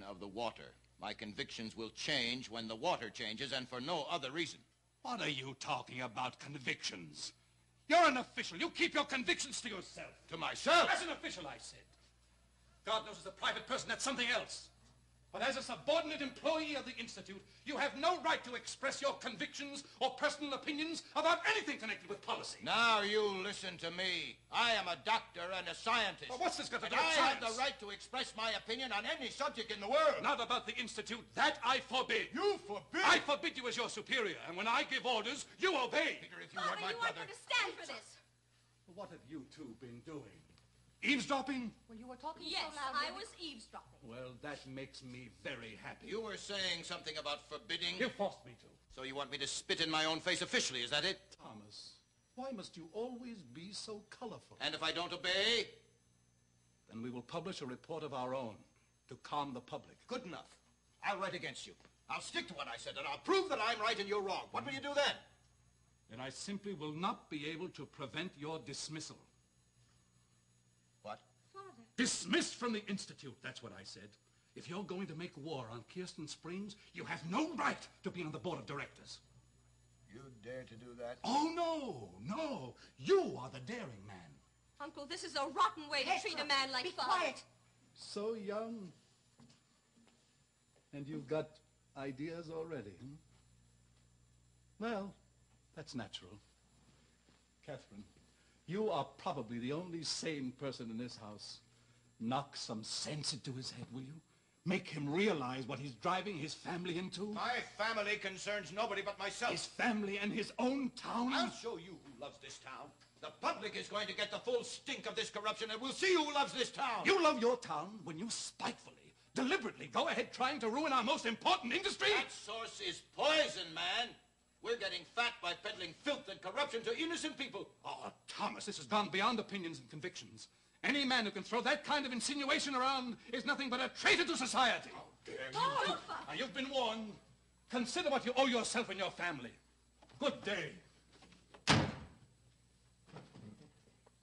of the water. My convictions will change when the water changes, and for no other reason. What are you talking about, convictions? You're an official. You keep your convictions to yourself. To myself? As an official, I said. God knows as a private person, that's something else. But as a subordinate employee of the Institute, you have no right to express your convictions or personal opinions about anything connected with policy. Now you listen to me. I am a doctor and a scientist. Well, what's this got to do with with science? science? I have the right to express my opinion on any subject in the world. Not about the Institute. That I forbid. You forbid? I forbid you as your superior. And when I give orders, you obey. Peter, if you Father, want my you aren't going to stand for this. What have you two been doing? Eavesdropping? Well, you were talking Yes, so loud. I was eavesdropping. Well, that makes me very happy. You were saying something about forbidding. You forced me to. So you want me to spit in my own face officially, is that it? Thomas, why must you always be so colorful? And if I don't obey? Then we will publish a report of our own to calm the public. Good enough. I'll write against you. I'll stick to what I said, and I'll prove that I'm right and you're wrong. What will you do then? Then I simply will not be able to prevent your dismissal. What? Father. Dismissed from the Institute, that's what I said. If you're going to make war on Kirsten Springs, you have no right to be on the board of directors. You dare to do that? Oh, no, no. You are the daring man. Uncle, this is a rotten way to treat a man like Father. Be quiet. So young. And you've got ideas already, Well, that's natural. Catherine, you are probably the only sane person in this house. Knock some sense into his head, will you? Make him realize what he's driving his family into. My family concerns nobody but myself. His family and his own town. I'll show you who loves this town. The public is going to get the full stink of this corruption, and we'll see who loves this town. You love your town when you spitefully, deliberately go ahead trying to ruin our most important industry? That source is poison, man. We're getting fat by peddling filth and corruption to innocent people. Oh, Thomas, this has gone beyond opinions and convictions. Any man who can throw that kind of insinuation around is nothing but a traitor to society. How dare you? Oh, Now, you've been warned. Consider what you owe yourself and your family. Good day.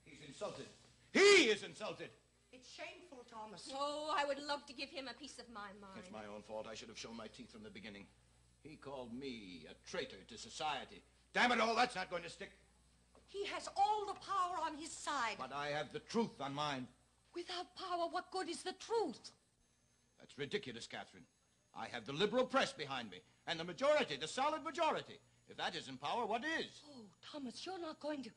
He's insulted. He is insulted. It's shameful, Thomas. Oh, I would love to give him a piece of my mind. It's my own fault. I should have shown my teeth from the beginning. He called me a traitor to society. Damn it all, that's not going to stick. He has all the power on his side. But I have the truth on mine. Without power, what good is the truth? That's ridiculous, Catherine. I have the liberal press behind me, and the majority, the solid majority. If that isn't power, what is? Oh, Thomas, you're not going to...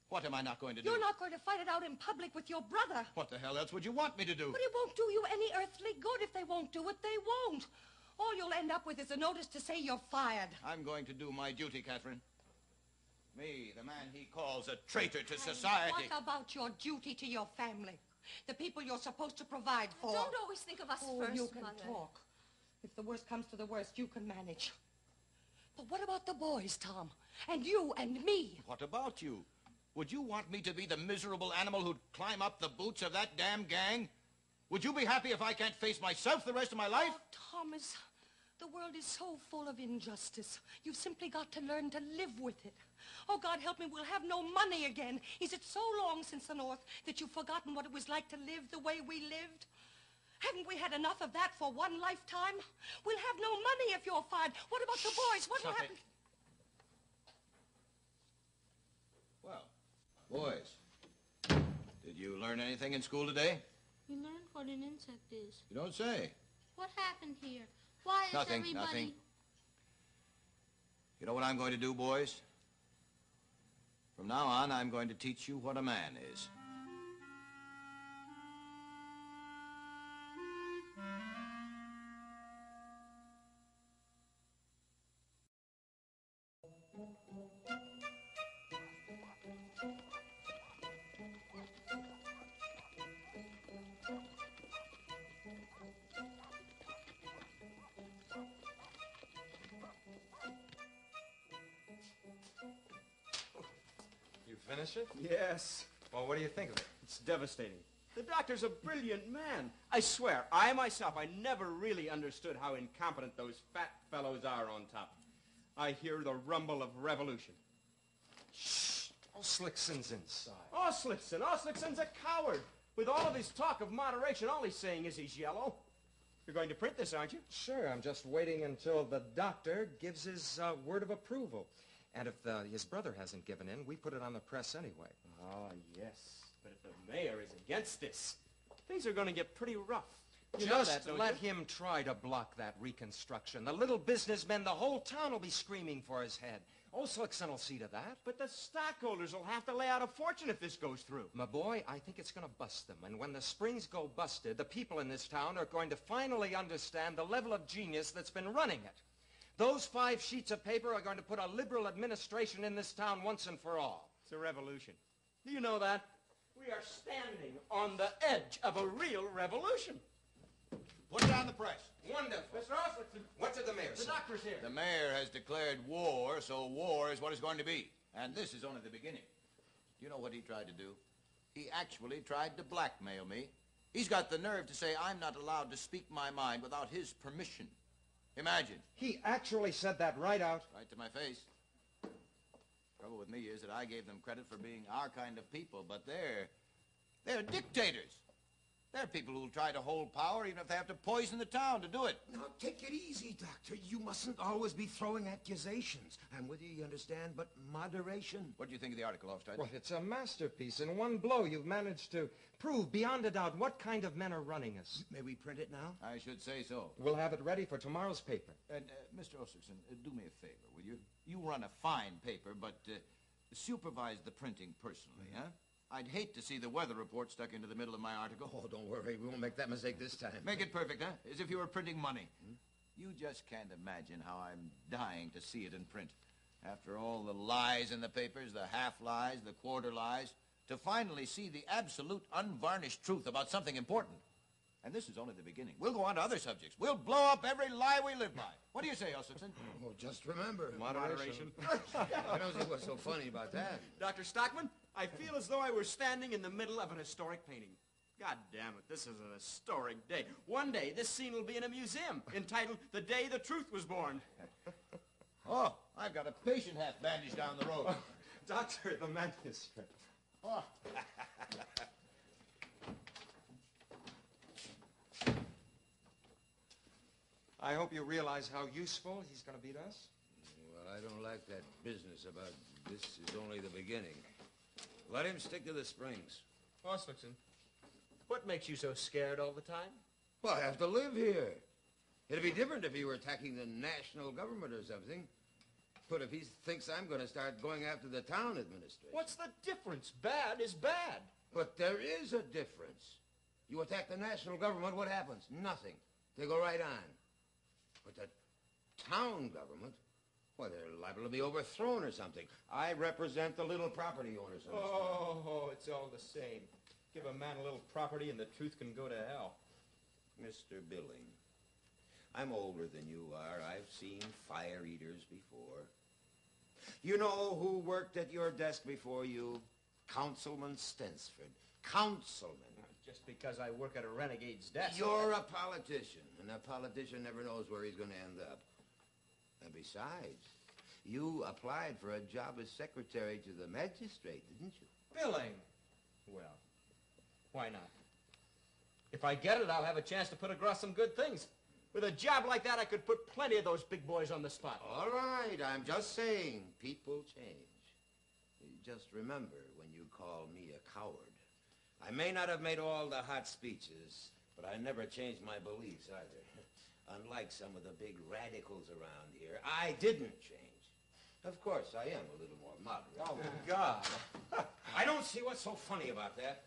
What am I not going to do? You're not going to fight it out in public with your brother. What the hell else would you want me to do? But it won't do you any earthly good. If they won't do it, they won't. All you'll end up with is a notice to say you're fired. I'm going to do my duty, Catherine. Me, the man he calls a traitor to society. What about your duty to your family? The people you're supposed to provide for. Don't always think of us first, you can Mother. talk. If the worst comes to the worst, you can manage. But what about the boys, Tom? And you and me? What about you? Would you want me to be the miserable animal who'd climb up the boots of that damn gang? Would you be happy if I can't face myself the rest of my life? Oh, Thomas, the world is so full of injustice. You've simply got to learn to live with it. Oh, God help me, we'll have no money again. Is it so long since the North that you've forgotten what it was like to live the way we lived? Haven't we had enough of that for one lifetime? We'll have no money if you're fired. What about the boys? What will Stop happen? it. Well, boys, did you learn anything in school today? We learned what an insect is. You don't say. What happened here? Why is Nothing, everybody... nothing. You know what I'm going to do, boys? From now on, I'm going to teach you what a man is. Finish it? Yes. Well, what do you think of it? It's devastating. The doctor's a brilliant man. I swear, I myself, I never really understood how incompetent those fat fellows are on top. I hear the rumble of revolution. Shh. Slickson's inside. Slickson. Slickson's a coward. With all of his talk of moderation, all he's saying is he's yellow. You're going to print this, aren't you? Sure, I'm just waiting until the doctor gives his word of approval. And if his brother hasn't given in, we put it on the press anyway. Ah, yes. But if the mayor is against this, things are going to get pretty rough. You know that, Just don't let you? him try to block that reconstruction. The little businessmen, the whole town will be screaming for his head. Old Slickson will see to that. But the stockholders will have to lay out a fortune if this goes through. My boy, I think it's going to bust them. And when the springs go busted, the people in this town are going to finally understand the level of genius that's been running it. Those 5 sheets of paper are going to put a liberal administration in this town once and for all. It's a revolution. Do you know that? We are standing on the edge of a real revolution. Put it on the press. Wonderful. Mr. Oslickson, What did the mayor the say? doctor's here. The mayor has declared war, so war is what it's going to be. And this is only the beginning. Do you know what he tried to do? He actually tried to blackmail me. He's got the nerve to say I'm not allowed to speak my mind without his permission. Imagine. He actually said that right out. Right to my face. Trouble with me is that I gave them credit for being our kind of people, but they're dictators. They're people who'll try to hold power even if they have to poison the town to do it. Now, take it easy, Doctor. You mustn't always be throwing accusations. I'm with you understand, but moderation. What do you think of the article, Hofstad? Well, it's a masterpiece. In one blow, you've managed to prove beyond a doubt what kind of men are running us. May we print it now? I should say so. We'll have it ready for tomorrow's paper. And, Mr. Oslickson, do me a favor, will you? You run a fine paper, but supervise the printing personally, huh? I'd hate to see the weather report stuck into the middle of my article. Oh, don't worry. We won't make that mistake this time. Make it perfect, huh? As if you were printing money. You just can't imagine how I'm dying to see it in print. After all the lies in the papers, the half-lies, the quarter lies, to finally see the absolute unvarnished truth about something important. And this is only the beginning. We'll go on to other subjects. We'll blow up every lie we live by. What do you say, Oslickson? Oh, just remember. Moderation. I don't see what's so funny about that. Dr. Stockmann, I feel as though I were standing in the middle of an historic painting. God damn it, this is an historic day. One day, this scene will be in a museum entitled The Day the Truth Was Born. Oh, I've got a patient half bandaged down the road. Doctor, the manuscript. Oh. I hope you realize how useful he's going to be to us. Well, I don't like that business about this is only the beginning. Let him stick to the springs. Oslickson, what makes you so scared all the time? Well, I have to live here. It'd be different if he were attacking the national government or something. But if he thinks I'm going to start going after the town administration... What's the difference? Bad is bad. But there is a difference. You attack the national government, what happens? Nothing. They go right on. But the town government, well, they're liable to be overthrown or something. I represent the little property owners. Oh, it's all the same. Give a man a little property and the truth can go to hell. Mr. Billing, I'm older than you are. I've seen fire eaters before. You know who worked at your desk before you? Councilman Stensford. Councilman. Just because I work at a renegade's desk. You're a politician, and a politician never knows where he's going to end up. And besides, you applied for a job as secretary to the magistrate, didn't you? Billing. Well, why not? If I get it, I'll have a chance to put across some good things. With a job like that, I could put plenty of those big boys on the spot. All right, I'm just saying, people change. Just remember when you call me a coward. I may not have made all the hot speeches, but I never changed my beliefs either. Unlike some of the big radicals around here, I didn't change. Of course, I am a little more moderate. Oh, God. I don't see what's so funny about that.